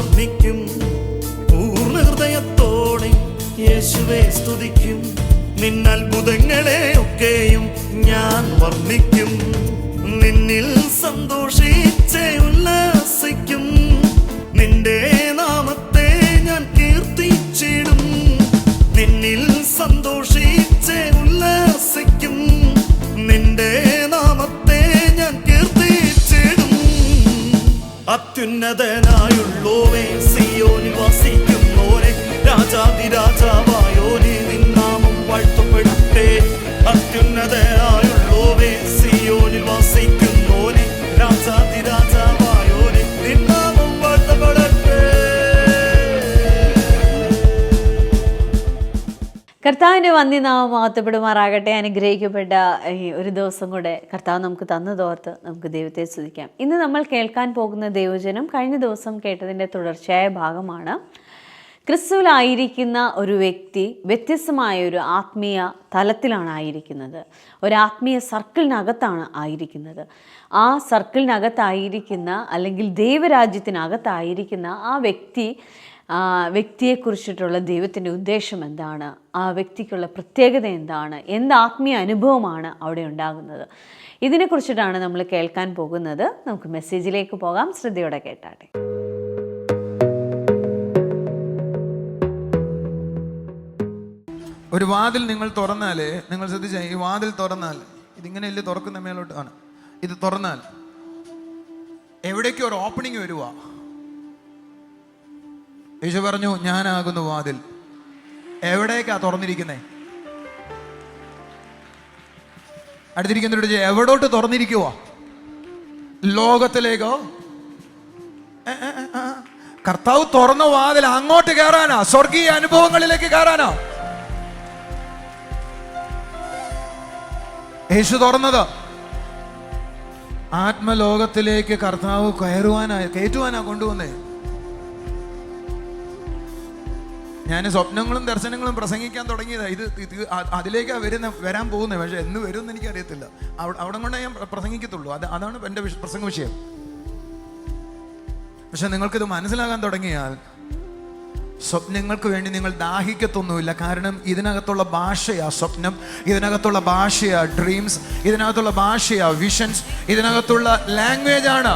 വർണ്ണിക്കും. പൂർണ്ണ ഹൃദയത്തോടെ യേശുവേ സ്തുതിക്കും. നിന്നത്ഭുതങ്ങളെ ഒക്കെയും ഞാൻ വർണ്ണിക്കും. നിന്നിൽ സന്തോഷിച്ചേ ഉല്ലാസിക്കും. നിന്റെ നാമത്തെ ഞാൻ കീർത്തിച്ചിടും. നിന്നിൽ സന്തോഷിച്ചേ ഉല്ലാസിക്കും. നിന്റെ നാമത്തെ ഞാൻ കീർത്തിച്ചിടും. അത്യുന്നതനായുള്ളോവേ, സിയോനിൽ വസിക്കുന്നോരെ, രാജാതിരാജാവായോനെ, നിൻ നാമം വാഴ്ത്തപ്പെടട്ടെ. അത്യുന്നതനായുള്ളോവേ, സിയോനിൽ വസിക്കുന്നോരെ, രാജാതിരാജാവായോനെ, നിൻ നാമം വാഴ്ത്തപ്പെടട്ടെ. കർത്താവിൻ്റെ വന്യനാമം മഹത്വപ്പെടുമാറാകട്ടെ. അനുഗ്രഹിക്കപ്പെട്ട ഈ ഒരു ദിവസം കൂടെ കർത്താവ് നമുക്ക് തന്നതോർത്ത് നമുക്ക് ദൈവത്തെ സ്തുതിക്കാം. ഇന്ന് നമ്മൾ കേൾക്കാൻ പോകുന്ന ദൈവവചനം കഴിഞ്ഞ ദിവസം കേട്ടതിൻ്റെ തുടർച്ചയായ ഭാഗമാണ്. ക്രിസ്തുവിലായിരിക്കുന്ന ഒരു വ്യക്തി വ്യത്യസ്തമായ ഒരു ആത്മീയ തലത്തിലാണ് ആയിരിക്കുന്നത്. ഒരു ആത്മീയ സർക്കിളിനകത്താണ് ആയിരിക്കുന്നത്. ആ സർക്കിളിനകത്തായിരിക്കുന്ന അല്ലെങ്കിൽ ദൈവരാജ്യത്തിനകത്തായിരിക്കുന്ന ആ വ്യക്തിയെക്കുറിച്ചിട്ടുള്ള ദൈവത്തിൻ്റെ ഉദ്ദേശം എന്താണ്, ആ വ്യക്തിക്കുള്ള പ്രത്യേകത എന്താണ്, എന്ത് ആത്മീയ അനുഭവമാണ് അവിടെ ഉണ്ടാകുന്നത്, ഇതിനെക്കുറിച്ചിട്ടാണ് നമ്മൾ കേൾക്കാൻ പോകുന്നത്. നമുക്ക് മെസ്സേജിലേക്ക് പോകാം. ശ്രദ്ധയോടെ കേട്ടാട്ടെ. ഒരു വാതിൽ നിങ്ങൾ തുറന്നാൽ, നിങ്ങൾ ശ്രദ്ധിച്ച, ഈ വാതിൽ തുറന്നാൽ ഇതിങ്ങനെയല്ലേ തുറക്കുന്ന മേലോട്ടാണ്. ഇത് തുറന്നാൽ എവിടേക്കും ഒരു ഓപ്പണിങ് വരുക. യേശു പറഞ്ഞു, ഞാനാകുന്നു വാതിൽ. എവിടേക്കാ തുറന്നിരിക്കുന്നേ? അടുത്തിരിക്കുന്നവരോട് എവിടോട്ട് തുറന്നിരിക്കുക? ലോകത്തിലേക്കോ? കർത്താവ് തുറന്ന വാതിൽ അങ്ങോട്ട് കയറാനാ, സ്വർഗീയ അനുഭവങ്ങളിലേക്ക് കയറാനാ യേശു തുറന്നത്. ആത്മലോകത്തിലേക്ക് കർത്താവ് കയറ്റുവാനാ കൊണ്ടുവന്നേ. ഞാൻ സ്വപ്നങ്ങളും ദർശനങ്ങളും പ്രസംഗിക്കാൻ തുടങ്ങിയതാണ്. ഇത് അതിലേക്കാ വരാൻ പോകുന്നത്. പക്ഷെ എന്ന് വരും എന്ന് എനിക്കറിയത്തില്ല. അവിടെ കൊണ്ടേ ഞാൻ പ്രസംഗിക്കത്തുള്ളൂ. അതാണ് എൻ്റെ പ്രസംഗ വിഷയം. പക്ഷെ നിങ്ങൾക്കിത് മനസ്സിലാകാൻ തുടങ്ങിയാൽ സ്വപ്നങ്ങൾക്ക് വേണ്ടി നിങ്ങൾ ദാഹിക്കത്തൊന്നുമില്ല. കാരണം ഇതിനകത്തുള്ള ഭാഷയാ സ്വപ്നം, ഇതിനകത്തുള്ള ഭാഷയാ ഡ്രീംസ്, ഇതിനകത്തുള്ള ഭാഷയാ വിഷൻസ്, ഇതിനകത്തുള്ള ലാംഗ്വേജ് ആണ്.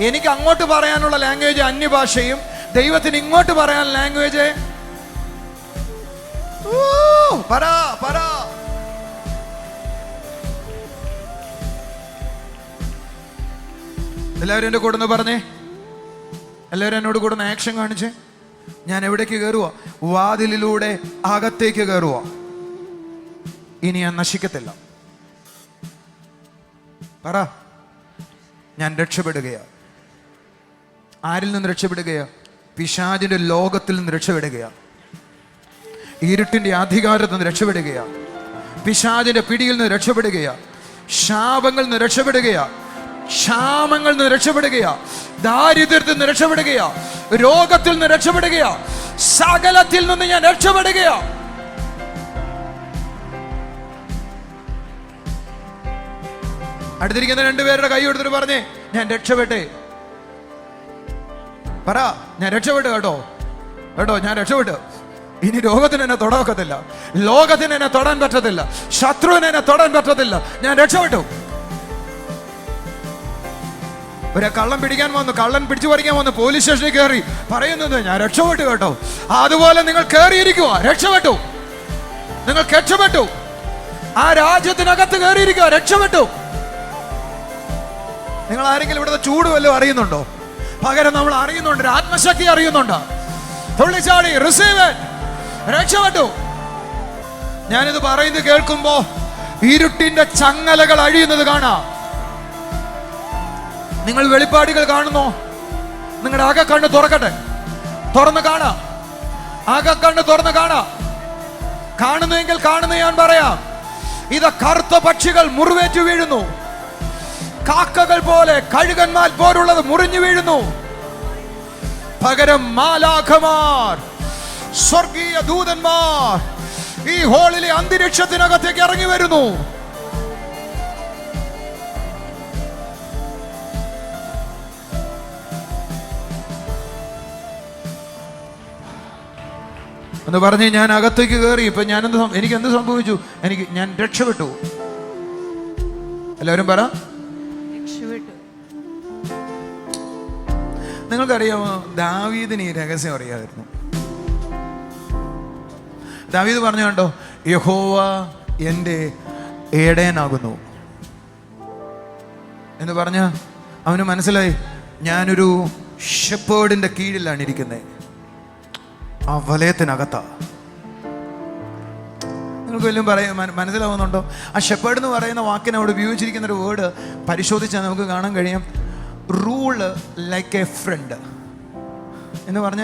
എനിക്ക് അങ്ങോട്ട് പറയാനുള്ള ലാംഗ്വേജ് അന്യഭാഷയും, ദൈവത്തിന് ഇങ്ങോട്ട് പറയാൻ ലാംഗ്വേജ് എല്ലാവരും എൻ്റെ കൂടെ ഒന്ന് പറഞ്ഞേ. എല്ലാവരും എന്നോട് കൂടെ ഒന്ന് ആക്ഷൻ കാണിച്ചേ. ഞാൻ എവിടേക്ക് കയറുക? വാതിലിലൂടെ അകത്തേക്ക് കയറുക. ഇനി ഞാൻ നശിക്കത്തില്ല. പറ, ഞാൻ രക്ഷപ്പെടുകയാ. ആരിൽ നിന്ന് രക്ഷപ്പെടുകയാ? പിശാചിന്റെ ലോകത്തിൽ നിന്ന് രക്ഷപ്പെടുകയാ. ഇരുട്ടിന്റെ അധികാരത്തിൽ നിന്ന് രക്ഷപ്പെടുകയാ. പിശാചിന്റെ പിടിയിൽ നിന്ന് രക്ഷപ്പെടുകയാ. ശാപങ്ങളിൽ നിന്ന് രക്ഷപ്പെടുകയാ. ക്ഷാമങ്ങളിൽ നിന്ന് രക്ഷപ്പെടുകയാ. ദാരിദ്ര്യത്തിൽ നിന്ന് രക്ഷപ്പെടുകയാ. രോഗത്തിൽ നിന്ന് രക്ഷപ്പെടുകയാ. സകലത്തിൽ നിന്ന് ഞാൻ രക്ഷപ്പെടുകയാ. അടുത്തിരിക്കുന്ന രണ്ടുപേരുടെ കൈ എടുത്തിട്ട് പറഞ്ഞേ, ഞാൻ രക്ഷപ്പെട്ടേ. പറ, ഞാൻ രക്ഷപ്പെട്ടു. കേട്ടോ, ഞാൻ രക്ഷപ്പെട്ടു. ഇനി രോഗത്തിന് എന്നെ തൊടാക്കത്തില്ല, ലോകത്തിന് എന്നെ തൊടാൻ പറ്റത്തില്ല, ശത്രുവിനെ എന്നെ തൊടാൻ പറ്റത്തില്ല. ഞാൻ രക്ഷപ്പെട്ടു. ഒരു കള്ളൻ പിടിക്കാൻ വന്നു, കള്ളൻ പിടിച്ചു പറിക്കാൻ വന്നു, പോലീസ് സ്റ്റേഷനിൽ കയറി പറയുന്നത് ഞാൻ രക്ഷപ്പെട്ടു. കേട്ടോ, അതുപോലെ നിങ്ങൾ കയറിയിരിക്കുക. രക്ഷപ്പെട്ടു. നിങ്ങൾ രക്ഷപ്പെട്ടു. ആ രാജ്യത്തിനകത്ത് കയറിയിരിക്കുക. രക്ഷപ്പെട്ടു. നിങ്ങൾ ആരെങ്കിലും ഇവിടുത്തെ ചൂട് വല്ലതും അറിയുന്നുണ്ടോ? പകരം നമ്മൾ അറിയുന്നുണ്ട്, ആത്മശക്തി അറിയുന്നുണ്ട്. തുള്ളിച്ചാടി റിസീവ്. രക്ഷപ്പെട്ടു. ഞാനിത് പറയുന്നത് കേൾക്കുമ്പോ ഇരുട്ടിന്റെ ചങ്ങലകൾ അഴിയുന്നത് കാണാം. നിങ്ങൾ വെളിപ്പാടുകൾ കാണുന്നോ? നിങ്ങളുടെ അകക്കണ്ണ് തുറക്കട്ടെ. തുറന്ന് കാണാം. അകക്കണ്ണ് തുറന്ന് കാണാം. കാണുന്നുവെങ്കിൽ കാണുന്ന ഞാൻ പറയാം. ഇത് കറുത്ത പക്ഷികൾ മുറിവേറ്റു വീഴുന്നു. കാക്കകൾ പോലെ, കഴുകന്മാർ പോലുള്ളത് മുറിഞ്ഞു വീഴുന്നു. പകരം മാലാഖമാർ, സ്വർഗീയ ദൂതന്മാർ ഈ ഹോളിലെ അന്തരീക്ഷത്തിനകത്തേക്ക് ഇറങ്ങി വരുന്നു. എന്ന് പറഞ്ഞ് ഞാൻ അകത്തേക്ക് കയറി. ഇപ്പൊ എനിക്ക് എന്ത് സംഭവിച്ചു? ഞാൻ രക്ഷപ്പെട്ടു. എല്ലാവരും പറ, നിങ്ങൾക്കറിയാമോ ദാവീദിന് ഈ രഹസ്യം അറിയാമായിരുന്നു. ദാവീദ് പറഞ്ഞു കണ്ടോ, യഹോവ എൻ്റെ ഏടയനാകുന്നു എന്ന് പറഞ്ഞ അവന് മനസ്സിലായി, ഞാനൊരു ഷെപ്പേർഡിന്റെ കീഴിലാണ് ഇരിക്കുന്നത്, ആ വലയത്തിനകത്താ. നിങ്ങൾക്ക് വല്ലതും മനസ്സിലാവുന്നുണ്ടോ? ആ ഷെപ്പേർഡ് എന്ന് പറയുന്ന വാക്കിനെ അവിടെ ഉപയോഗിച്ചിരിക്കുന്ന ഒരു വേർഡ് പരിശോധിച്ചാൽ നമുക്ക് കാണാൻ കഴിയും, റൂള് ലൈക്ക് എ ഫ്രണ്ട് എന്ന് പറഞ്ഞ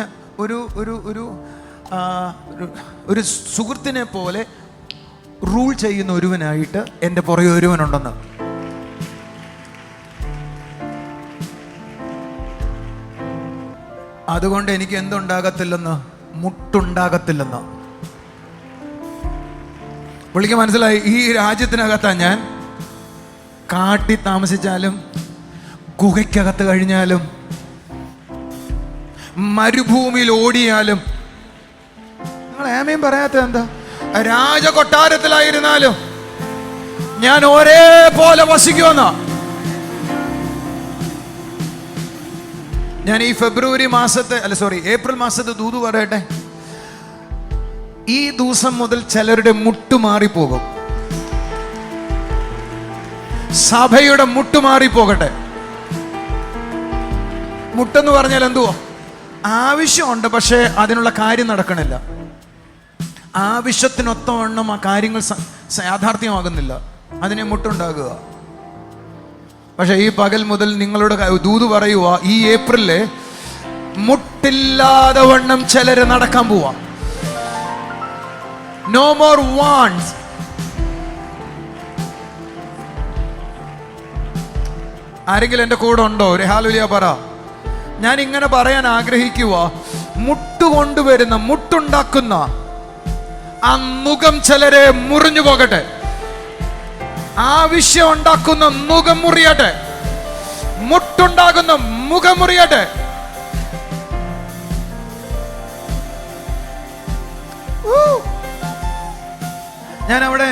ഒരു സുഹൃത്തിനെ പോലെ റൂൾ ചെയ്യുന്ന ഒരുവനായിട്ട് എൻ്റെ പുറകെ ഒരുവനുണ്ടെന്ന്. അതുകൊണ്ട് എനിക്ക് എന്തുണ്ടാകത്തില്ലെന്ന്, മുട്ടുണ്ടാകത്തില്ലെന്ന് പുള്ളിക്ക് മനസ്സിലായി. ഈ രാജ്യത്തിനകത്താ ഞാൻ, കാട്ടി താമസിച്ചാലും ഗുഹയ്ക്കകത്ത് കഴിഞ്ഞാലും മരുഭൂമിയിൽ ഓടിയാലും, നിങ്ങൾ ഏമയും പറയാത്ത എന്താ, രാജകൊട്ടാരത്തിലായിരുന്നാലും ഞാൻ ഒരേപോലെ വസിക്കുമെന്ന. ഞാൻ ഈ ഏപ്രിൽ മാസത്തെ ദൂത് പറയട്ടെ. ഈ ദിവസം മുതൽ ചിലരുടെ മുട്ടുമാറിപ്പോകും. സഭയുടെ മുട്ടുമാറിപ്പോകട്ടെ. മുട്ടെന്ന് പറഞ്ഞാൽ എന്തുവാ? ആവശ്യമുണ്ട്, പക്ഷേ അതിനുള്ള കാര്യം നടക്കണില്ല. ആവശ്യത്തിനൊത്തവണ്ണം ആ കാര്യങ്ങൾ യാഥാർത്ഥ്യമാകുന്നില്ല, അതിനെ മുട്ടുണ്ടാകുക. പക്ഷെ ഈ പകൽ മുതൽ നിങ്ങളോട് ദൂത് പറയുക, ഈ ഏപ്രിലില് മുട്ടില്ലാതെ വണ്ണം ചിലര് നടക്കാൻ പോവാ. No more wants. ആരെങ്കിലും എൻ്റെ കൂടെ ഉണ്ടോ? ഒരു ഹല്ലേലൂയ പറ. ഞാൻ ഇങ്ങനെ പറയാൻ ആഗ്രഹിക്കുക, മുട്ടുകൊണ്ടുവരുന്ന, മുട്ടുണ്ടാക്കുന്ന ആ മുഖം ചിലരെ മുറിഞ്ഞു പോകട്ടെ. ആവശ്യം ഉണ്ടാക്കുന്ന മുഖം മുറിയട്ടെ. മുട്ടുണ്ടാകുന്ന മുഖം മുറിയട്ടെ. ഞാൻ അവിടെ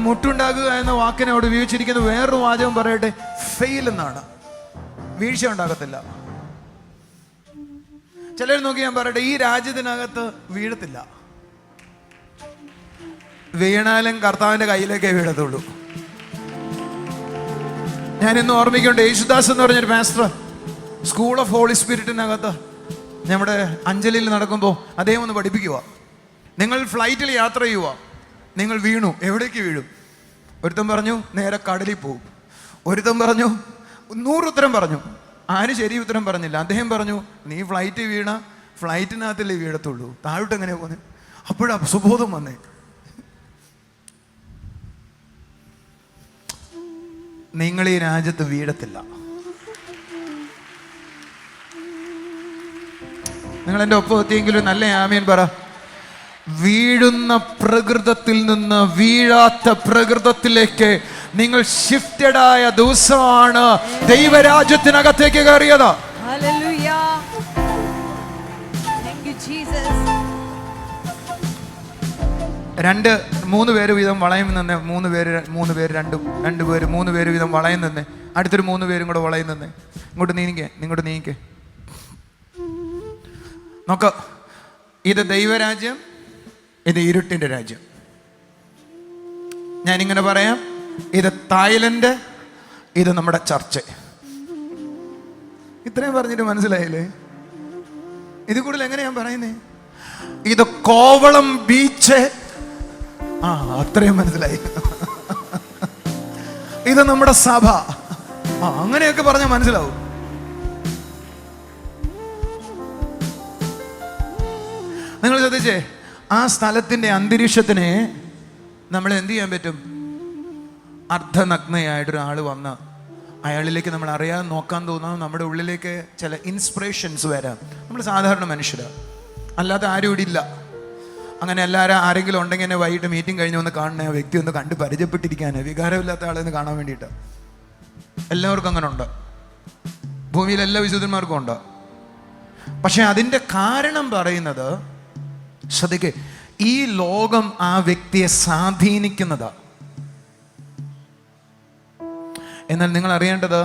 മുട്ടുണ്ടാകുക എന്ന വാക്കിനെ അവിടെ ഉപയോഗിച്ചിരിക്കുന്ന വേറൊരു വാചകം പറയട്ടെ, ഫെയിൽ എന്നാണ്. വീഴ്ച ഉണ്ടാകത്തില്ല. ചിലർ നോക്കി ഞാൻ പറയട്ടെ, ഈ രാജ്യത്തിനകത്ത് വീഴത്തില്ല. വീണാലും കർത്താവിന്റെ കയ്യിലേക്കേ വീഴത്തുള്ളൂ. ഞാൻ ഇന്ന് ഓർമ്മിക്കേണ്ട, യേശുദാസ് എന്ന് പറഞ്ഞൊരു പാസ്റ്റർ സ്കൂൾ ഓഫ് ഹോളി സ്പിരിറ്റിനകത്ത് നമ്മുടെ അഞ്ജലിയിൽ നടക്കുമ്പോൾ അദ്ദേഹം ഒന്ന് പഠിപ്പിക്കുക. നിങ്ങൾ ഫ്ലൈറ്റിൽ യാത്ര ചെയ്യുക, നിങ്ങൾ വീണു, എവിടേക്ക് വീഴും? ഒരുത്തൻ പറഞ്ഞു നേരെ കടലിൽ പോകും. ഒരുത്തൻ പറഞ്ഞു 100 ഉത്തരം പറഞ്ഞു, ആരും ശരി ഉത്തരം പറഞ്ഞില്ല. അദ്ദേഹം പറഞ്ഞു നീ ഫ്ലൈറ്റ് വീണ ഫ്ലൈറ്റിനകത്തല്ലേ വീഴത്തുള്ളൂ, താഴോട്ട് എങ്ങനെയാ പോന്നെ? അപ്പോഴാ സുബോധം വന്നേ. നിങ്ങൾ ഈ രാജ്യത്ത് വീഴത്തില്ല. നിങ്ങൾ എൻ്റെ ഒപ്പം എത്തിയെങ്കിലും നല്ല ആമേൻ പറ. വീഴുന്ന പ്രകൃതത്തിൽ നിന്ന് വീഴാത്ത പ്രകൃതത്തിലേക്ക് നിങ്ങൾ ഷിഫ്റ്റഡ് ആയ ദിവസമാണ് ദൈവരാജ്യത്തിനകത്തേക്ക് കയറിയത്. രണ്ട് മൂന്ന് പേര് വീതം വളയം നിന്ന്, മൂന്ന് പേര് വീതം വളയം നിന്ന്, അടുത്തൊരു 3 പേരും കൂടെ വളയം നിന്ന്. ഇങ്ങോട്ട് നീങ്ങിക്കേ. നോക്ക, ഇത് ദൈവരാജ്യം, ഇത് ഇരുട്ടിന്റെ രാജ്യം. ഞാനിങ്ങനെ പറയാം, ഇത് തായ്ലൻഡ്, ഇത് നമ്മുടെ ചർച്ച്. ഇത്രയും പറഞ്ഞിട്ട് മനസ്സിലായില്ലേ? ഇത് കൂടുതൽ എങ്ങനെയാ പറയുന്നേ? ഇത് കോവളം ബീച്ച്. അത്രയും മനസ്സിലായി. ഇത് നമ്മുടെ സഭ. അങ്ങനെയൊക്കെ പറഞ്ഞാൽ മനസ്സിലാവും. നിങ്ങൾ ശ്രദ്ധിച്ചേ, ആ സ്ഥലത്തിന്റെ അന്തരീക്ഷത്തിനെ നമ്മൾ എന്ത് ചെയ്യാൻ പറ്റും? അർദ്ധനഗ്നയായിട്ടൊരാൾ വന്ന് അയാളിലേക്ക് നമ്മൾ അറിയാതെ നോക്കാൻ തോന്നാം. നമ്മുടെ ഉള്ളിലേക്ക് ചില ഇൻസ്പിറേഷൻസ് വരാം. നമ്മൾ സാധാരണ മനുഷ്യരാണ്, അല്ലാത്ത ആരും ഇവിടെ ഇല്ല. അങ്ങനെ ആരെങ്കിലും ഉണ്ടെങ്കിൽ എന്നെ വൈകിട്ട് മീറ്റിംഗ് കഴിഞ്ഞ് ഒന്ന് കാണണേ, ആ വ്യക്തി ഒന്ന് കണ്ട് പരിചയപ്പെട്ടിരിക്കാനേ, വികാരമില്ലാത്ത ആളെ ഒന്ന് കാണാൻ വേണ്ടിയിട്ട്. എല്ലാവർക്കും അങ്ങനെ ഉണ്ട്, ഭൂമിയിൽ എല്ലാ വിശുദ്ധന്മാർക്കും ഉണ്ട്. പക്ഷെ അതിൻ്റെ കാരണം പറയുന്നത്, ശ്രദ്ധിക്കേ, ഈ ലോകം ആ വ്യക്തിയെ സ്വാധീനിക്കുന്നത്. എന്നാൽ നിങ്ങൾ അറിയേണ്ടത്,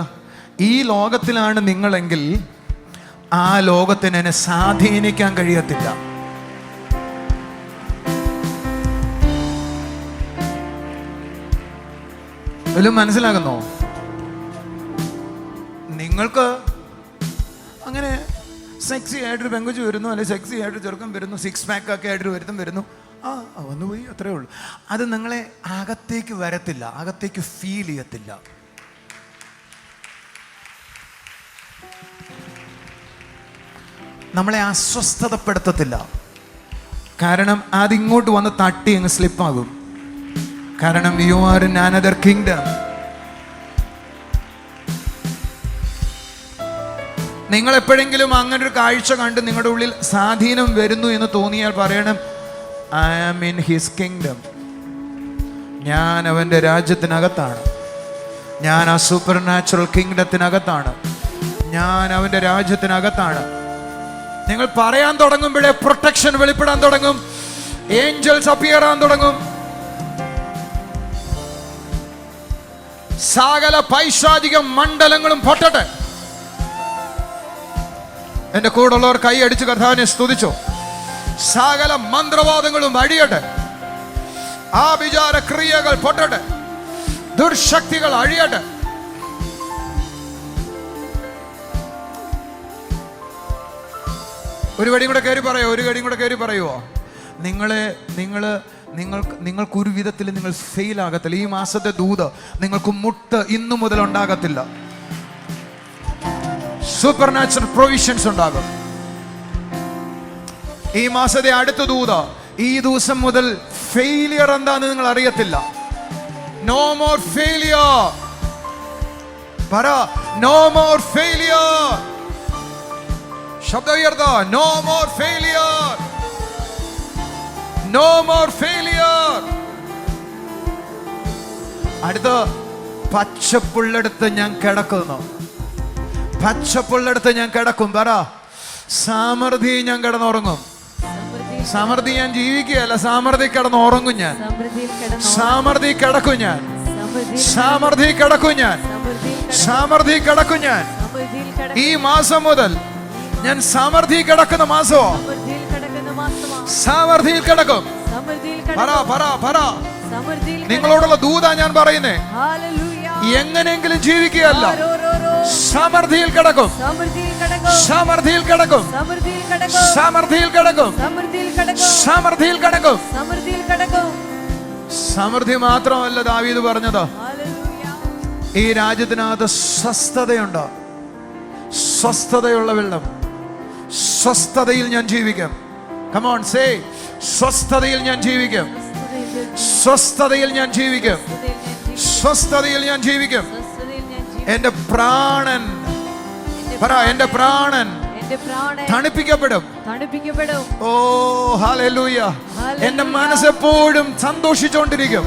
ഈ ലോകത്തിലാണ് നിങ്ങളെങ്കിൽ ആ ലോകത്തിന് എന്നെ സ്വാധീനിക്കാൻ കഴിയത്തില്ല. വല്ലതും മനസ്സിലാകുന്നോ? നിങ്ങൾക്ക് അങ്ങനെ സെക്സി ആയിട്ടൊരു പെങ്കുച്ച് വരുന്നു, അല്ലെങ്കിൽ സെക്സി ആയിട്ടൊരു ചെറുക്കം വരുന്നു, 6 പാക്ക് ഒക്കെ ആയിട്ടൊരു വരുത്തം വരുന്നു, വന്നു പോയി, അത്രേ ഉള്ളൂ. അത് നിങ്ങളെ അകത്തേക്ക് വരത്തില്ല, അകത്തേക്ക് ഫീൽ ചെയ്യത്തില്ല. നമ്മളെ അസ്വസ്ഥതപ്പെടുത്തത്തില്ല. കാരണം അതിങ്ങോട്ട് വന്ന് തട്ടി അങ്ങ് സ്ലിപ്പാകും. കാരണം you are in another kingdom. നിങ്ങൾ എപ്പോഴെങ്കിലും അങ്ങനെ ഒരു കാഴ്ച കണ്ട് നിങ്ങളുടെ ഉള്ളിൽ സ്വാധീനം വരുന്നു എന്ന് തോന്നിയാൽ പറയണം, I am in his kingdom. ഞാൻ അവൻ്റെ രാജ്യത്തിനകത്താണ്, ഞാൻ ആ സൂപ്പർ നാച്ചുറൽ കിങ്ഡത്തിനകത്താണ്, ഞാൻ അവൻ്റെ രാജ്യത്തിനകത്താണ്. നിങ്ങൾ പറയാൻ തുടങ്ങുമ്പോഴേ പ്രൊട്ടക്ഷൻ വെളിപ്പെടാൻ തുടങ്ങും, ഏഞ്ചൽസ് അപ്പിയർ ആകാൻ തുടങ്ങും. സകല പൈശാചിക മണ്ഡലങ്ങളും പൊട്ടട്ടെ. എന്റെ കൂടെയുള്ളവർ കൈ അടിച്ച് കർത്താവിനെ സ്തുതിച്ചോ. സകല മന്ത്രവാദങ്ങളും അഴിയട്ടെ, ആഭിചാര ക്രിയകൾ പൊട്ടട്ടെ, ദുർശക്തികൾ അഴിയട്ടെ. ഒരു കടിയും കൂടെ കയറി പറയോ, ഒരു കടിയും കൂടെ കയറി പറയുവോ? നിങ്ങൾക്കൊരു വിധത്തിൽ നിങ്ങൾ ഫെയിൽ ആകത്തില്ല. ഈ മാസത്തെ ദൂത് നിങ്ങൾക്ക് മുട്ട് ഇന്നു മുതൽ ഉണ്ടാകത്തില്ല. സൂപ്പർ നാച്ചുറൽ പ്രൊവിഷൻസ് ഉണ്ടാകും. ഈ മാസത്തെ അടുത്ത ദൂത്, ഈ ദിവസം മുതൽ ഫെയിലിയർ എന്താന്ന് നിങ്ങൾ അറിയത്തില്ല. No more failure. പറ, നോ മോർ ഫെയിലിയർ. ശബ്ദം ഉയർത്ത, no more failure, no more failure. അടുത്ത്, പച്ചപ്പുള്ളെടുത്ത് ഞാൻ കിടക്കുന്നു. പച്ചപ്പുള്ളെടുത്ത് ഞാൻ കിടക്കും. പറ, സമൃദ്ധി ഞാൻ കിടന്നുറങ്ങും. സമൃദ്ധി ഞാൻ ജീവിക്കുകയല്ല, സമൃദ്ധി കിടന്നുറങ്ങും ഞാൻ. സമൃദ്ധി കിടക്കും ഞാൻ, സമൃദ്ധി കിടക്കും ഞാൻ, സമൃദ്ധി കിടക്കും ഞാൻ. ഈ മാസം മുതൽ ഞാൻ സമൃദ്ധി കിടക്കുന്ന മാസമോ, സമൃദ്ധിയിൽ കിടക്കും. പറ പറ പറ. നിങ്ങളോടുള്ള ദൂതാ ഞാൻ പറയുന്നേ. എങ്ങനെയെങ്കിലും ജീവിക്കുകയല്ല, സമൃദ്ധിയിൽ കിടക്കും, സമൃദ്ധിയിൽ കിടക്കും, സമൃദ്ധിയിൽ കിടക്കും, സമൃദ്ധിയിൽ കിടക്കും. സമൃദ്ധി മാത്രമല്ല ദാവീദ് പറഞ്ഞത്, ഈ രാജ്യത്തിനകത്ത് സ്വസ്ഥതയുണ്ട്. സ്വസ്ഥതയുള്ള വെള്ളം. സ്വസ്ഥതയിൽ ഞാൻ ജീവിക്കും. Come on, say, സ്വസ്ഥതയിൽ ഞാൻ ജീവിക്കും, സ്വസ്ഥതയിൽ ഞാൻ ജീവിക്കും, സ്വസ്ഥതയിൽ ഞാൻ ജീവിക്കും. എന്റെ പ്രാണൻ, പറ, എന്റെ പ്രാണൻ തണുപ്പിക്കപ്പെടും. ഓ ഹല്ലേലൂയ. എന്റെ മനസ്സെപ്പോഴും സന്തോഷിച്ചുകൊണ്ടിരിക്കും.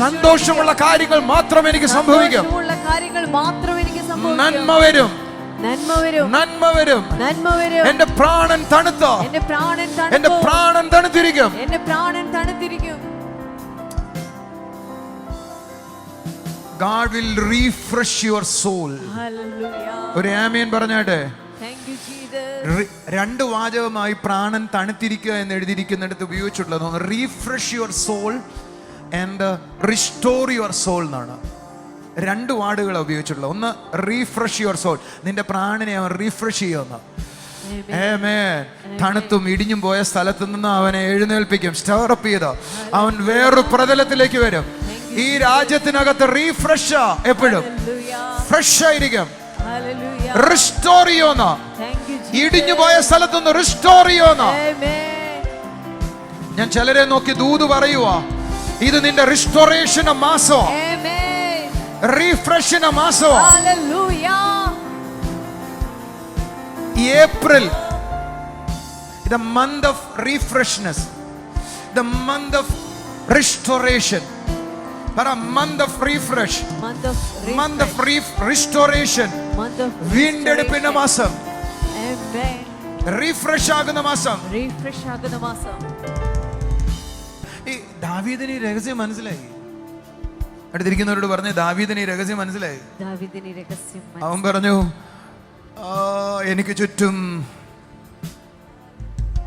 സന്തോഷമുള്ള കാര്യങ്ങൾ മാത്രം എനിക്ക് സംഭവിക്കും. നന്മ വരും, നന്മ വരും. എന്റെ പ്രാണൻ തണുത്തോ, എന്റെ പ്രാണൻ തണുത്തിരിക്കും. God will refresh your soul. ഒരു ആമേൻ പറഞ്ഞാട്ടെ. രണ്ട് വാചകമായി പ്രാണൻ തണുത്തിരിക്കുക എന്ന് എഴുതിയിരിക്കുന്നിടത്ത് ഉപയോഗിച്ചിട്ടുള്ളത് refresh your soul and restore your soul എന്നാണ്. രണ്ട് വാർഡുകളാണ് ഉപയോഗിച്ചിട്ടുള്ളത്. ഒന്ന് റീഫ്രഷ് യുവർ സോൾ, നിന്റെ പ്രാണനെ അവൻ റീഫ്രഷ് ചെയ്യുമെന്ന്. തണുത്തും ഇടിഞ്ഞും പോയ സ്ഥലത്ത് നിന്ന് അവനെ എഴുന്നേൽപ്പിക്കും, സ്റ്റോറപ്പ് ചെയ്ത് അവൻ വേറൊരു പ്രതലത്തിലേക്ക് വരും. ഈ രാജ്യത്തിനകത്ത് റീഫ്രഷ്, എപ്പോഴും ഫ്രഷ് ആയിരിക്കും. റിസ്റ്റോർ ചെയ്യുന്ന, ഇടിഞ്ഞു പോയ സ്ഥലത്തുനിന്ന് റിസ്റ്റോർ ചെയ്യുന്ന. ഞാൻ ചിലരെ നോക്കി ദൂത് പറയുക, ഇത് നിന്റെ restoration മാസോ, റീഫ്രഷിന്റെ മാസോ. April, the month of refreshness, the month of restoration. Para month of refresh, month of restoration, വീണ്ടെടുപ്പിന്റെ മാസം. റീഫ്രഷ് ആകുന്ന മാസം. റീഫ്രഷ് ആകുന്ന മാസം. ഈ ദാവീദിന് ഈ രഹസ്യം മനസ്സിലായി. അടുത്തിരിക്കുന്നവരോട് പറഞ്ഞു, ദാവീദിന് ഈ രഹസ്യം മനസ്സിലായി. ദാവീദിന് രഹസ്യം. അവൻ പറഞ്ഞു, എനിക്ക് ചുറ്റും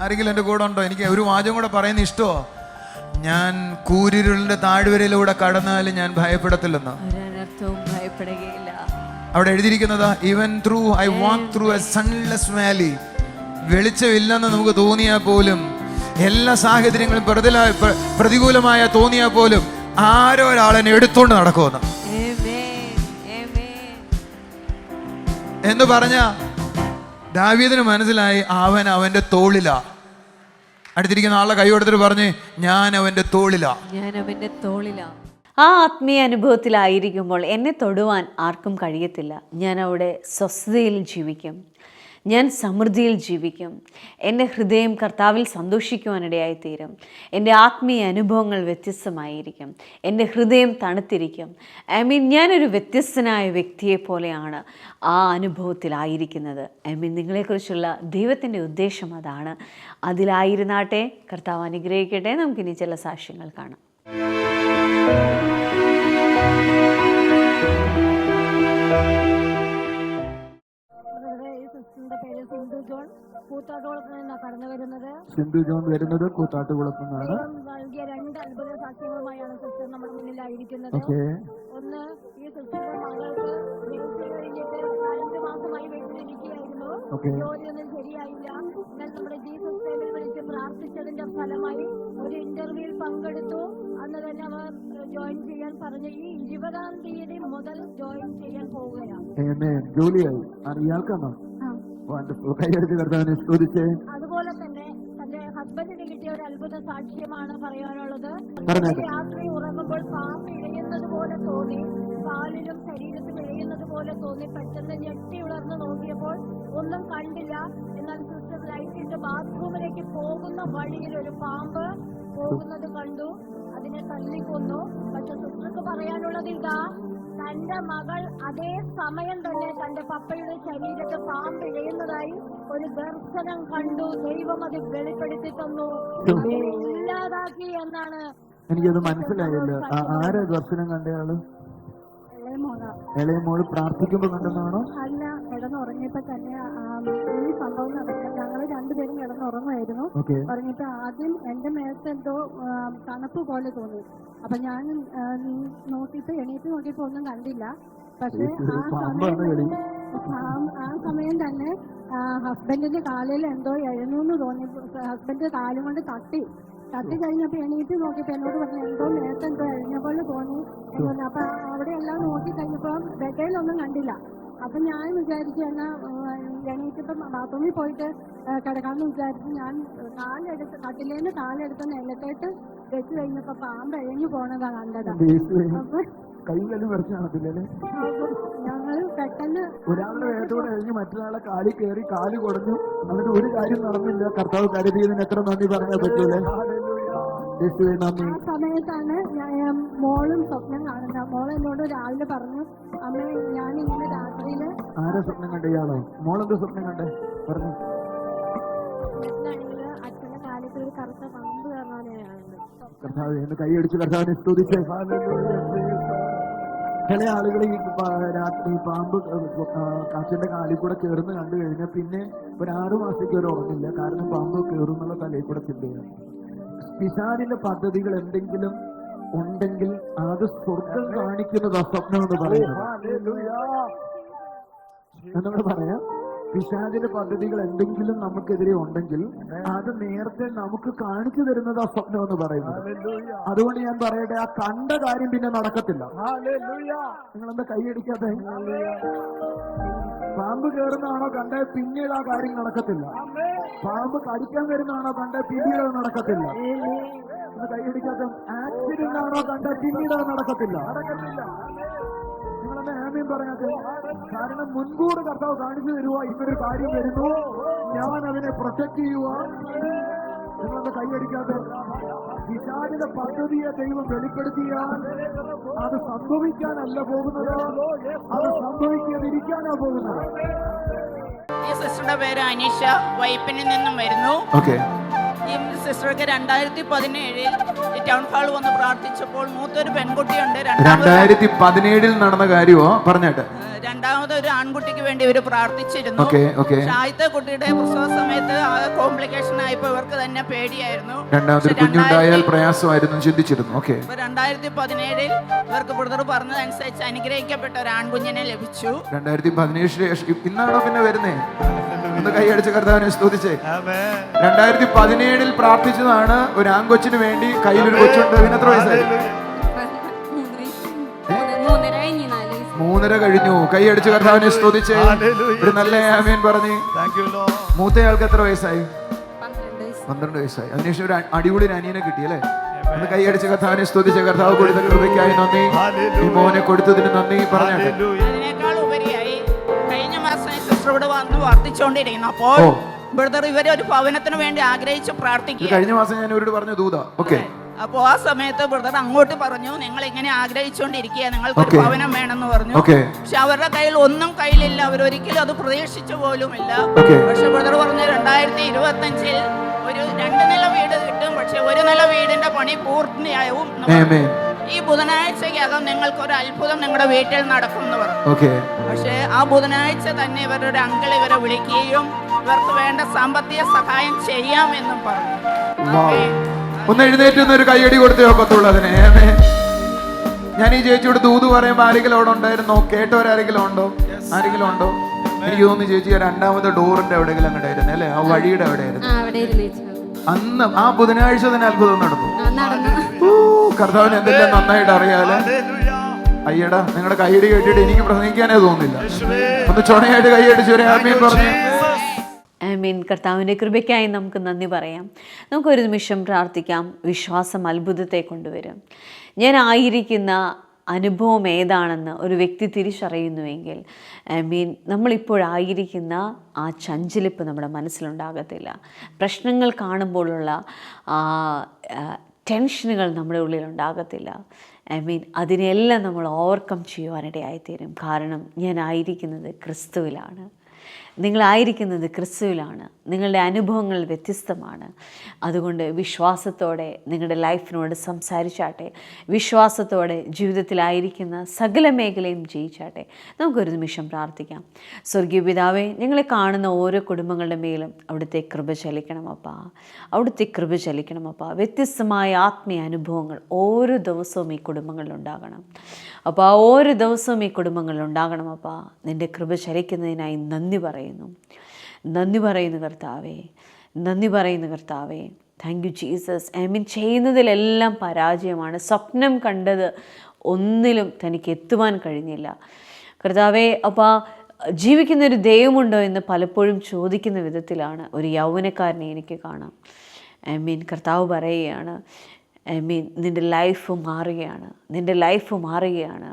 ആരെങ്കിലും എൻ്റെ കൂടെ ഉണ്ടോ? എനിക്ക് ഒരു വാചകം കൂടെ പറയുന്ന ഇഷ്ടമോ? ഞാൻ കൂരിരുളിന്റെ താഴ്വരയിലൂടെ കടന്നാലും ഞാൻ ഭയപ്പെടത്തില്ലെന്ന്. ഭയപ്പെടുകയില്ല. അവിടെ എഴുതിയിരിക്കുന്നതാ, even through I walk through a sunless valley. വെളിച്ചമില്ലെന്ന് നമുക്ക് തോന്നിയാൽ പോലും, എല്ലാ സാഹചര്യങ്ങളും പ്രതികൂലമായ തോന്നിയാൽ പോലും ആരോ ഒരാളെന്നെ എടുത്തോണ്ട് നടക്കുമെന്ന് എന്ന് പറഞ്ഞ ദാവീദിന് മനസ്സിലായി, അവൻ അവന്റെ തോളിലാ. അടുത്തിരിക്കുന്ന ആളെ കൈ കൊടുത്തിട്ട് പറഞ്ഞ്, ഞാൻ അവന്റെ തോളിലാ. ഞാൻ അവന്റെ തോളിലാ. ആ ആത്മീയ അനുഭവത്തിലായിരിക്കുമ്പോൾ എന്നെ തൊടുവാൻ ആർക്കും കഴിയത്തില്ല. ഞാൻ അവിടെ സ്വസ്ഥതയിൽ ജീവിക്കും, ഞാൻ സമൃദ്ധിയിൽ ജീവിക്കും. എൻ്റെ ഹൃദയം കർത്താവിൽ സന്തോഷിക്കുവാനിടയായിത്തീരും. എൻ്റെ ആത്മീയ അനുഭവങ്ങൾ വ്യത്യസ്തമായിരിക്കും. എൻ്റെ ഹൃദയം തണുത്തിരിക്കും. ഞാനൊരു വ്യത്യസ്തനായ വ്യക്തിയെ പോലെയാണ് ആ അനുഭവത്തിലായിരിക്കുന്നത്. നിങ്ങളെക്കുറിച്ചുള്ള ദൈവത്തിൻ്റെ ഉദ്ദേശം അതാണ്. അതിലായിരുന്നാട്ടെ. കർത്താവ് അനുഗ്രഹിക്കട്ടെ. നമുക്കിനി ചില സാക്ഷ്യങ്ങൾ കാണാം. സിന്ധു ജോൺ വരുന്നത് കൂത്താട്ടുകുളത്ത് നിന്നാണ്. നൽകിയ 2 അത്ഭുത സാക്ഷ്യങ്ങളുമായാണ് സിസ്റ്റർ നമ്മുടെ മുന്നിലായിരിക്കുന്നത്. ഒന്ന്, ഈ സിസ്റ്ററുടെ മകൾക്ക് കഴിഞ്ഞിട്ട് 5 മാസമായി വീട്ടിലിരിക്കുകയായിരുന്നു. ജോലിയൊന്നും ശരിയായില്ല. എന്നാൽ നമ്മുടെ ജീസസ് ടൈമിൽ വിളിച്ച് പ്രാർത്ഥിച്ചതിന്റെ ഫലമായി ഒരു ഇന്റർവ്യൂവിൽ പങ്കെടുത്തു. അന്ന് തന്നെ അവർ ജോയിൻ ചെയ്യാൻ പറഞ്ഞു. ഈ 20-ാം തീയതി മുതൽ ജോയിൻ ചെയ്യാൻ പോവുകയാണ്. ജോലിയായി ഇയാൾക്കാണോ? അതുപോലെ തന്നെ തന്റെ ഹസ്ബൻഡിന് കിട്ടിയ ഒരു അത്ഭുത സാക്ഷ്യമാണ് പറയാനുള്ളത്. രാത്രി ഉറങ്ങുമ്പോൾ പാമ്പ് ഇഴയുന്നത് പോലെ തോന്നി, കാലിലും ശരീരത്തിലും ഇഴയുന്നത് പോലെ തോന്നി. പെട്ടെന്ന് ഞെട്ടി ഉണർന്ന് നോക്കിയപ്പോൾ ഒന്നും കണ്ടില്ല. എന്നാൽ സിസ്റ്റർ ലൈറ്റ് ഇട്ട് ബാത്റൂമിലേക്ക് പോകുന്ന വഴിയിൽ ഒരു പാമ്പ് പോകുന്നത് കണ്ടു. അതിനെ തല്ലിക്കൊന്നു. പക്ഷെ സിസ്റ്റർക്ക് പറയാനുള്ളത് ഇതാ, തന്റെ മകൾ അതേ സമയം തന്നെ തന്റെ പപ്പയുടെ ശരീരത്തെ പാമ്പ് ഇഴയുന്നതായി ഒരു ദർശനം കണ്ടു. ദൈവം അത് വെളിപ്പെടുത്തി തന്നു, ഇല്ലാതാക്കി എന്നാണ്. എനിക്കത് മനസ്സിലായില്ല. ആരാ ദർശനം കണ്ടയാള്? ഇളയമോള് പ്രാർത്ഥിക്കുമ്പോ കണ്ടെന്നാണോ? അല്ല, കിടന്നുറങ്ങിയപ്പോ തന്നെ ഈ സംഭവം നടക്കുന്നത്. ഞങ്ങള് 2 പേരും കിടന്നുറങ്ങുമായിരുന്നു. ഉറങ്ങിയപ്പോ ആദ്യം എന്റെ മേത്ത് എന്തോ തണുപ്പ് പോലെ തോന്നി. അപ്പൊ ഞാൻ നോക്കിയിട്ട് എണീറ്റ് നോക്കിയപ്പോ ഒന്നും കണ്ടില്ല. പക്ഷെ ആ സമയം തന്നെ ഹസ്ബൻഡിന്റെ കാലിൽ എന്തോ എഴുന്നൂന്ന് തോന്നി. ഹസ്ബൻഡ് കാലും കൊണ്ട് തട്ടി കഴിഞ്ഞപ്പോ എണീറ്റ് നോക്കിയപ്പോ എന്നോട് പറഞ്ഞു, എന്തോ നേരത്തെ എന്തോ എഴുന്ന പോലെ തോന്നി എന്ന് പറഞ്ഞു. അപ്പൊ അവിടെ എല്ലാം നോക്കി കഴിഞ്ഞപ്പോ ബെഡയിലൊന്നും കണ്ടില്ല. അപ്പൊ ഞാൻ വിചാരിച്ചു എന്നാ എണീറ്റിപ്പോ ബാത്റൂമിൽ പോയിട്ട് കിടക്കാമെന്ന് വിചാരിച്ചു. ഞാൻ കട്ടിലേന്ന് കാലെടുത്ത് നിലത്തേട്ട് വെച്ച് കഴിഞ്ഞപ്പോ പാമ്പ് എഴഞ്ഞു പോണതാ കണ്ടതാ. അപ്പൊ ഞങ്ങള് പെട്ടെന്ന് ഒരാളുടെ വേട്ടോടെ കഴിഞ്ഞ് മറ്റൊരാളെ കാലിൽ കയറി കാല് കുടഞ്ഞു. എന്നിട്ട് ഒരു കാര്യം നടന്നില്ല. കർത്താവ് കരുതിയതിന് എത്ര നന്ദി പറയാൻ പറ്റൂലേ? ആ സമയത്താണ് മോളും സ്വപ്നം കാണുന്നത്. മോള് എന്നോട് രാവിലെ പറഞ്ഞു, അമ്മ ഞാനിങ്ങനെ രാത്രിയില്. ആരാ സ്വപ്നം കണ്ട? ഇയാളോ? മോളെന്താ സ്വപ്നം കണ്ടേ? പറഞ്ഞു. അച്ഛന്റെ കാലത്ത് ഒരു കറുത്ത പാമ്പ് കയറാനാണ്. കർത്താവ് എന്ന് കൈയടിച്ച് കർത്താവിനെ സ്തുതിച്ചേ. ചില ആളുകൾ ഈ രാത്രി പാമ്പ് അച്ഛന്റെ കാലിൽ കൂടെ കയറുന്ന കണ്ടു കഴിഞ്ഞാൽ പിന്നെ ഒരു 6 മാസത്തേക്ക് ഒരു ഉറങ്ങില്ല. കാരണം പാമ്പ് കയറുന്നുള്ള തലയിൽ കൂടെ ചിന്തയാണ്. പിശാചിന്റെ പദ്ധതികൾ എന്തെങ്കിലും ഉണ്ടെങ്കിൽ അത് സ്വർഗം കാണിക്കുന്നതാ സ്വപ്നം എന്ന് പറയുന്നത്. എന്നോട് പറയാം, പിശാചിന്റെ പദ്ധതികൾ എന്തെങ്കിലും നമുക്കെതിരെ ഉണ്ടെങ്കിൽ അത് നേരത്തെ നമുക്ക് കാണിച്ചു തരുന്നത് ആ സ്വപ്നം എന്ന് പറയുന്നത്. അതുകൊണ്ട് ഞാൻ പറയട്ടെ, ആ കണ്ട കാര്യം പിന്നെ നടക്കത്തില്ല. നിങ്ങളെന്താ കൈയടിക്കാതെ? പാമ്പ് കയറുന്നതാണോ കണ്ടേ പിന്നീട് ആ കാര്യം നടക്കത്തില്ല. പാമ്പ് കടിക്കാൻ വരുന്നതാണോ കണ്ടേ പിന്നീട് അത് നടക്കത്തില്ല. കൈയടിക്കാത്ത ആക്സിഡന്റ് ആണോ കണ്ടേ പിന്നീട് അത് നടക്കത്തില്ല. നിങ്ങളെന്നെ ആമീൻ പറയാതെ. കാരണം മുൻകൂർ കർത്താവ് കാണിച്ചു തരുക, ഇങ്ങനൊരു കാര്യം വരുന്നു, ഞാൻ അതിനെ പ്രൊട്ടക്ട് ചെയ്യുക. നിങ്ങളെന്താ കൈയടിക്കാതെ? പിശാചിന്റെ പദ്ധതിയെ ദൈവം വെളിപ്പെടുത്തിയാൽ അത് സംഭവിക്കാനല്ല പോകുന്നത്, അത് സംഭവിക്കാതിരിക്കാനാ പോകുന്നത്. സിസ്റ്ററുടെ പേര് അനീഷ, വൈപ്പിനിൽ നിന്നും വരുന്നു. ഓക്കെ. ഈ സിസ്റ്റർക്ക് 2017 ടൗൺ ഹാൾ വന്ന് പ്രാർത്ഥിച്ചപ്പോൾ മൂത്തൊരു പെൺകുട്ടിയുണ്ട്. 2017 നടന്ന കാര്യമോ പറഞ്ഞിട്ട്? രണ്ടാമത് ഒരു ആൺകുട്ടിക്ക് വേണ്ടി ഇവർ പ്രാർത്ഥിച്ചിരുന്നു. ആദ്യത്തെ കുട്ടിയുടെ പ്രസവ സമയത്ത് കോംപ്ലിക്കേഷൻ ആയപ്പോ ഇവർക്ക് തന്നെ പേടിയായിരുന്നു. രണ്ടാമത്തെ കുഞ്ഞുണ്ടായാൽ പ്രയാസമായിരുന്നു ചിന്തിച്ചിരുന്നു. 2017 ഇവർക്ക് ബ്രദർ പറഞ്ഞതനുസരിച്ച് അനുഗ്രഹിക്കപ്പെട്ട ഒരു ആൺകുഞ്ഞിനെ ലഭിച്ചു. 2017 ഇന്നാണോ പിന്നെ വരുന്നേ? ഒന്ന് കൈയടിച്ച് കർത്താവിനെ സ്തുതിച്ചേ. 2017 പ്രാർത്ഥിച്ചതാണ് ഒരു ആൺകൊച്ചിന് വേണ്ടി. കയ്യിലൊരു കൊച്ചുണ്ട്. ഇതിനെത്ര വയസ്സായി? 3.5 കഴിഞ്ഞു. കൈയടിച്ച് കർത്താവിനെ സ്തുതിച്ചേ. ഒരു നല്ല ആമേൻ പറഞ്ഞ്. മൂത്തയാൾക്ക് എത്ര വയസ്സായി? 12 വയസ്സായി. അതിനുശേഷം ഒരു അടിപൊളി അനിയനെ കിട്ടി അല്ലേ? ഒന്ന് കൈയടിച്ച് കർത്താവിനെ സ്തുതിച്ച. കർത്താവ് കൊടുത്ത കൃപയ്ക്കായി നന്ദി. ഈ മോനെ കൊടുത്തതിന് നന്ദി പറഞ്ഞിട്ട്. അതിനേക്കാൾ ഉപരിയായി കഴിഞ്ഞ മാസം സിസ്റ്ററോട് വന്ന് വർദ്ധിച്ചുകൊണ്ടിരിക്കുന്നു. അപ്പോൾ ബ്രദർ ഇവരെ ഒരു ഭവനത്തിന് വേണ്ടി ആഗ്രഹിച്ച് പ്രാർത്ഥിക്കുക. കഴിഞ്ഞ മാസം ഞാൻ ഇവരോട് പറഞ്ഞു ദൂത. അപ്പോൾ ആ സമയത്ത് ബ്രദർ അങ്ങോട്ട് പറഞ്ഞു, നിങ്ങൾ ഇങ്ങനെ ആഗ്രഹിച്ചുകൊണ്ടിരിക്കുക, നിങ്ങൾക്ക് ഒരു ഭവനം വേണമെന്ന് പറഞ്ഞു. പക്ഷെ അവരുടെ കയ്യിൽ ഒന്നും കയ്യിലില്ല. അവരൊരിക്കലും അത് പ്രതീക്ഷിച്ചു പോലുമില്ല. പക്ഷെ ബ്രദർ പറഞ്ഞു 2025 ഒരു 2 നില വീട് കിട്ടും. പക്ഷെ 1 നില വീടിന്റെ പണി പൂർത്തിയാവും. ഈ ബുധനാഴ്ചക്കകം നിങ്ങൾക്ക് ഒരു അത്ഭുതം നിങ്ങളുടെ വീട്ടിൽ നടക്കും എന്ന് പറഞ്ഞു. പക്ഷെ ആ ബുധനാഴ്ച തന്നെ ഇവരുടെ അങ്കിൾ ഇവരെ വിളിക്കുകയും ഇവർക്ക് വേണ്ട സാമ്പത്തിക സഹായം ചെയ്യാമെന്നും പറഞ്ഞു. ഒന്ന് എഴുന്നേറ്റ് ഒരു കൈയടി കൊടുത്തേ ഒക്കത്തുള്ളൂ അതിനെ. ഞാൻ ഈ ചേച്ചിയോട് ദൂത് പറയുമ്പോൾ ആരെങ്കിലും അവിടെ ഉണ്ടായിരുന്നോ? കേട്ടവരാരെങ്കിലും ഉണ്ടോ? ആരെങ്കിലും ഉണ്ടോ? എനിക്ക് തോന്നുന്നു ചേച്ചി രണ്ടാമത്തെ ഡോറിന്റെ എവിടെയെങ്കിലും അങ്ങോട്ടായിരുന്നു അല്ലേ? ആ വഴിയുടെ എവിടെയായിരുന്നു? അന്ന് ആ ബുധനാഴ്ച തന്നെ അത്ഭുതം നടന്നു. കർത്താവിന് എന്തെല്ലാം നന്നായിട്ട് അറിയാലേ. അയ്യടാ, നിങ്ങളുടെ കൈയടി കേട്ടിട്ട് എനിക്ക് പ്രസംഗിക്കാനേ തോന്നുന്നില്ല. ഒന്ന് ചുണയായിട്ട് കൈയടിച്ച് ഒരു ആമേൻ പറഞ്ഞു. ആമേൻ. കർത്താവിൻ്റെ കൃപയ്ക്കായി നമുക്ക് നന്ദി പറയാം. നമുക്കൊരു നിമിഷം പ്രാർത്ഥിക്കാം. വിശ്വാസം അത്ഭുതത്തെ കൊണ്ടുവരും. ഞാൻ ആയിരിക്കുന്ന അനുഭവം ഏതാണെന്ന് ഒരു വ്യക്തി തിരിച്ചറിയുന്നുവെങ്കിൽ നമ്മളിപ്പോഴായിരിക്കുന്ന ആ ചഞ്ചലിപ്പ് നമ്മുടെ മനസ്സിലുണ്ടാകത്തില്ല. പ്രശ്നങ്ങൾ കാണുമ്പോഴുള്ള ടെൻഷനുകൾ നമ്മുടെ ഉള്ളിലുണ്ടാകത്തില്ല. അതിനെല്ലാം നമ്മൾ ഓവർകം ചെയ്യുവാനിടയായിത്തീരും. കാരണം ഞാൻ ആയിരിക്കുന്നത് ക്രിസ്തുവിലാണ്. നിങ്ങളായിരിക്കുന്നത് ക്രിസ്തുവിലാണ്. നിങ്ങളുടെ അനുഭവങ്ങൾ വ്യത്യസ്തമാണ്. അതുകൊണ്ട് വിശ്വാസത്തോടെ നിങ്ങളുടെ ലൈഫിനോട് സംസാരിച്ചാട്ടെ. വിശ്വാസത്തോടെ ജീവിതത്തിലായിരിക്കുന്ന സകല മേഖലയും ജയിച്ചാട്ടെ. നമുക്കൊരു നിമിഷം പ്രാർത്ഥിക്കാം. സ്വർഗീയ പിതാവേ, ഞങ്ങളെ കാണുന്ന ഓരോ കുടുംബങ്ങളുടെ മേലും അവിടുത്തെ കൃപ ചലിക്കണമപ്പാ. അവിടുത്തെ കൃപ ചലിക്കണമപ്പാ. വ്യത്യസ്തമായ ആത്മീയ അനുഭവങ്ങൾ ഓരോ ദിവസവും ഈ കുടുംബങ്ങളിലുണ്ടാകണം. അപ്പോൾ ആ ഓരോ ദിവസവും ഈ കുടുംബങ്ങളിലുണ്ടാകണമപ്പാ. നിൻ്റെ കൃപ ചലിക്കുന്നതിനായി നന്ദി പറയുന്നു. നന്ദി പറയുന്നു കർത്താവേ. നന്ദി പറയുന്നു കർത്താവേ. Thank you Jesus. ചെയ്യുന്നതിലെല്ലാം പരാജയമാണ്. സ്വപ്നം കണ്ടത് ഒന്നിലും തനിക്ക് എത്തുവാൻ കഴിഞ്ഞില്ല കർത്താവേ. അപ്പോൾ ജീവിക്കുന്നൊരു ദൈവമുണ്ടോ എന്ന് പലപ്പോഴും ചോദിക്കുന്ന വിധത്തിലാണ് ഒരു യൗവനക്കാരനെ എനിക്ക് കാണാം. കർത്താവ് പറയുകയാണ്, നിൻ്റെ ലൈഫ് മാറുകയാണ്. നിൻ്റെ ലൈഫ് മാറുകയാണ്.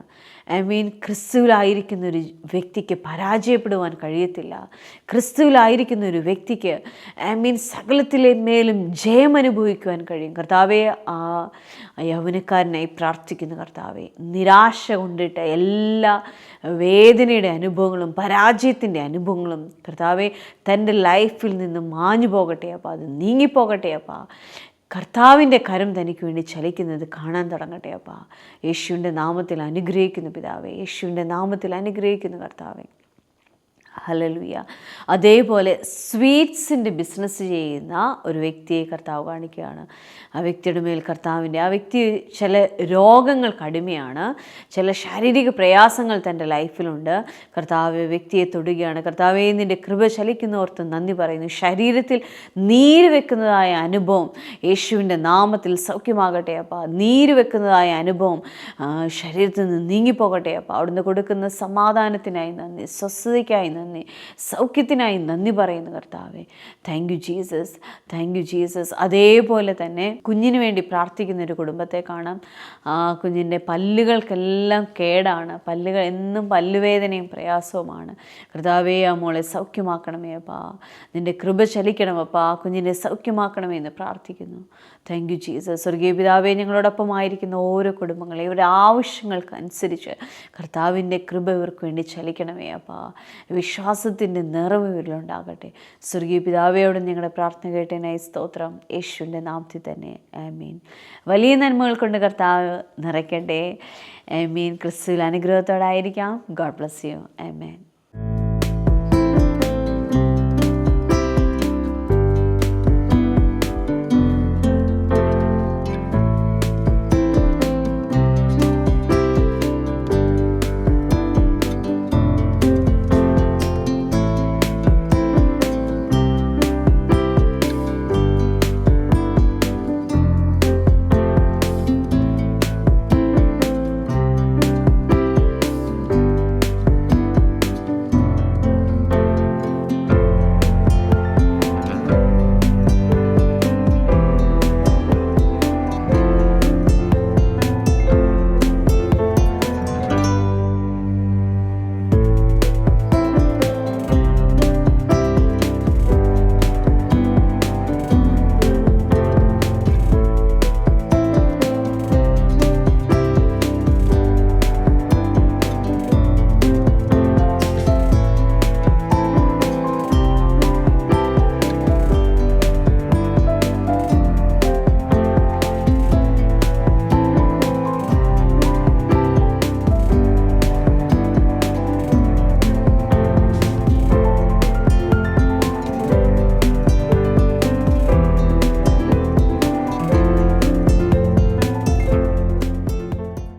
ക്രിസ്തുവിലായിരിക്കുന്ന ഒരു വ്യക്തിക്ക് പരാജയപ്പെടുവാൻ കഴിയത്തില്ല. ക്രിസ്തുവിലായിരിക്കുന്ന ഒരു വ്യക്തിക്ക് സകലത്തിലെ മേലും ജയം അനുഭവിക്കുവാൻ കഴിയും. കർത്താവെ, ആ യൗവനക്കാരനായി പ്രാർത്ഥിക്കുന്ന കർത്താവെ, നിരാശ കൊണ്ടിട്ട് എല്ലാ വേദനയുടെ അനുഭവങ്ങളും പരാജയത്തിൻ്റെ അനുഭവങ്ങളും കർത്താവെ തൻ്റെ ലൈഫിൽ നിന്ന് മാഞ്ഞു പോകട്ടെ അപ്പാ. അത് നീങ്ങിപ്പോകട്ടെ അപ്പാ. കർത്താവിൻ്റെ കരം തനിക്ക് വേണ്ടി ചലിക്കുന്നത് കാണാൻ തുടങ്ങട്ടെ അപ്പാ. യേശുവിൻ്റെ നാമത്തിൽ അനുഗ്രഹിക്കുന്നു പിതാവേ. യേശുവിൻ്റെ നാമത്തിൽ അനുഗ്രഹിക്കുന്നു കർത്താവേ. ഹല്ലേലൂയ. അതേപോലെ സ്വീറ്റ്സിൻ്റെ ബിസിനസ് ചെയ്യുന്ന ഒരു വ്യക്തിയെ കർത്താവ് കാണിക്കുകയാണ്. ആ വ്യക്തിയുടെ മേൽ ആ വ്യക്തി ചില രോഗങ്ങൾക്ക് അടിമയാണ്. ചില ശാരീരിക പ്രയാസങ്ങൾ തൻ്റെ ലൈഫിലുണ്ട്. കർത്താവ് വ്യക്തിയെ തൊടുകയാണ്. കർത്താവേ, നിൻ്റെ കൃപ ചലിക്കുന്നോർത്ത് നന്ദി പറയുന്നു. ശരീരത്തിൽ നീര് വെക്കുന്നതായ അനുഭവം യേശുവിൻ്റെ നാമത്തിൽ സൗഖ്യമാകട്ടെ അപ്പ. നീര് വെക്കുന്നതായ അനുഭവം ശരീരത്തിൽ നിന്ന് നീങ്ങിപ്പോകട്ടെ അപ്പ. അവിടുന്ന് കൊടുക്കുന്ന സമാധാനത്തിനായി നന്ദി, സ്വസ്ഥതയ്ക്കായി നന്ദി, സൗഖ്യത്തിനായി നന്ദി പറയുന്നു കർത്താവേ. Thank you Jesus. Thank you Jesus. അതേപോലെ തന്നെ കുഞ്ഞിന് വേണ്ടി പ്രാർത്ഥിക്കുന്ന ഒരു കുടുംബത്തെ കാണാം. ആ കുഞ്ഞിൻ്റെ പല്ലുകൾക്കെല്ലാം കേടാണ്. പല്ലുകൾ എന്നും പല്ലുവേദനയും പ്രയാസവുമാണ്. കർത്താവേ, ആ മോളെ സൗഖ്യമാക്കണമേ അപ്പാ. നിൻ്റെ കൃപ ചലിക്കണമപ്പാ. ആ കുഞ്ഞിനെ സൗഖ്യമാക്കണമേ എന്ന് പ്രാർത്ഥിക്കുന്നു. Thank you Jesus. സ്വർഗീയ പിതാവേ, ഞങ്ങളോടൊപ്പം ആയിരിക്കുന്ന ഓരോ കുടുംബങ്ങളെ ഇവരുടെ ആവശ്യങ്ങൾക്കനുസരിച്ച് കർത്താവിൻ്റെ കൃപ ഇവർക്ക് വേണ്ടി ചലിക്കണമേ അപ്പാ. വിശ്വാസത്തിൻ്റെ നിറവ് ഇവരിലുണ്ടാകട്ടെ. സ്വർഗീയ പിതാവയോട് ഞങ്ങളുടെ പ്രാർത്ഥന കേട്ടതിനായി സ്തോത്രം. യേശുവിൻ്റെ നാമത്തിൽ തന്നെ ആമേൻ. വലിയ നന്മകൾ കൊണ്ട് കർത്താവ് നിറയ്ക്കട്ടെ. ആമേൻ. ക്രിസ്തുവിൽ അനുഗ്രഹത്തോടായിരിക്കാം. God bless you. ആമേൻ.